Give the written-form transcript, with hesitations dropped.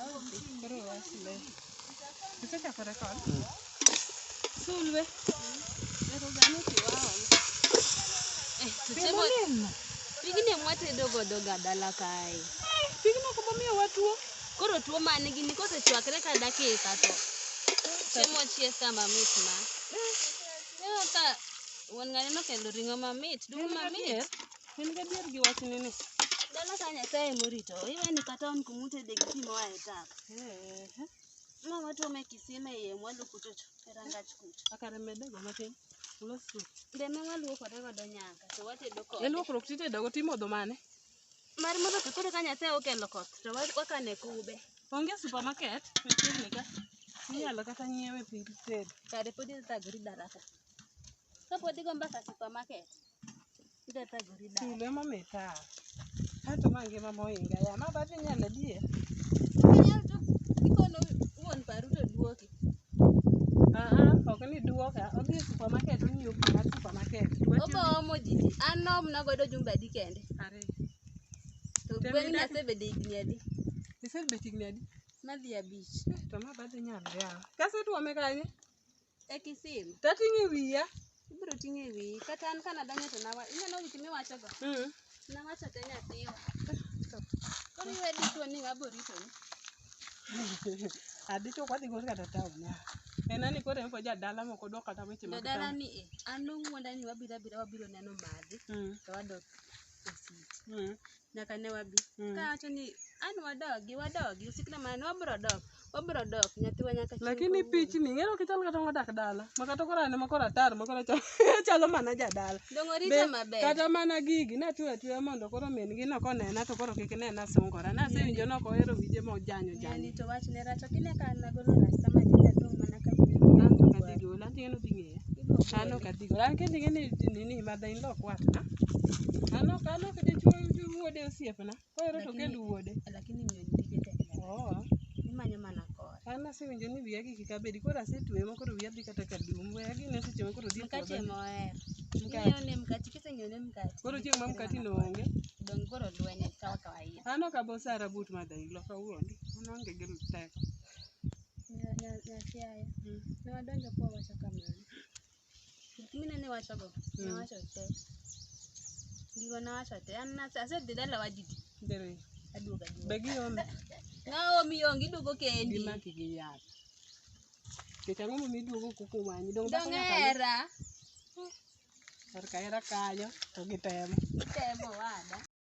Koro wasle. Kisechako rekod? Sulwe. Ero gani tiwao. Pigni mwatedo godo gadala kae. Pigno ko momiyo watuo. Koro tuo mane gini kosechwakre ka dakika to. Chiemo chiek kama mit ma. Neno ka wuon ng'ani nokelo ring'o mamit, dugo mamit. In gadier gi wach nini. Dala ka Nyasaye morito, iweni kata on kumutede gi pi moa e tap. Ma watuome kisima iye mwalu kuchocho, e rangach kucho. Akare medego matin. Ulos su. Deme waluokore godo nyaka, to watedo kode. Iluokruok titedogo timodho mane? Mar modho to koro ka Nyasaye okelo koth, to wakane kube. Onge supermarket, machiegni ka. Inyalo kata nyiewe pi tedo. Kare pod ithagori dala ka. Kapod igomba ka supermarket, ida thagori dala. Sulwe mamita. Kato ma ngima mohinga ya. Ma badhi nyalo diye. Kanyal to ikono wuon paru to duoki. Ok ni duoka. Odhi supermarket, onyiewo pi mar supermarket. Obo omo jiji. An nomna godo jumba di kende. Are. To gweng' ni asebede higni adi? Isebet higni adi? Madhi 5. To ma badhi nyalo yawa. Kasetuome kanye? E kisim. Tating'e wiya. Ibiro ting'e wiyi. Kata an kanadonjo to ineno gik miwachogo? Nawacho te nyathiwa. Koro iwe dichuo ni waboritoni. Adicho ok wadhi gol kata taon. En ani koro en po jadala moko dok kata weche mag Jadala ni an owuonda ni wabiro neno madhi. To wadok osich. Nyaka ne wabi. Kawacho ni an wadogi. Usikna mana wabiro dok. Nyathiwa nyaka chieng'. Lakini pichni, ng'ero kichal kata wadak dala. Makata koro ane makoro atar, makoro chalo mana jadala. Dongo rita maber. Kata mana gigi, natweyo mondo koro min gi nokonena to koro kik nena sungora. Nasewinjo nokohero wije mojanyo. Yani to wach ne rach. Okine ka an nagolo rasta matinda dong' mana ka Anto kadhigola, anting'e nodhi ng'eya. Ano kadhigola, an kendi ng'eni nini madha in lok watna. Ano kadichuo wuode osiepna. Kohero to kendo wuode. Lakini miyo tije tek. Imanyo mana kore. An nasewinjo ni wiya gigi kabedi. Koro asetweyo makoro wiya dhi kata kadum. Weya gine seche makoro dhi puodho. Mkati moher. Mkati. Inyone mkati kisenyone mkati. Koro chieng' ma mkati no onge. Dong koro lwenye kawa kawaida. Ano kabosara but madha ilo kawuondi. An onge gi teko. Nyachiaya. Ne wadonjo kwa wacho kamano. Kimine ne wachogo. Ne wacho te. Gigo na wacho te. An asedhi dala wajidi. Dere. Aduoga. Begi ome. Naomi ongi duogo kendi. Gimaki gi yath. Kech ang'o momi duogo kuku manyi. Dong era. Korka era kanyo to gitemo. Gitemo wada.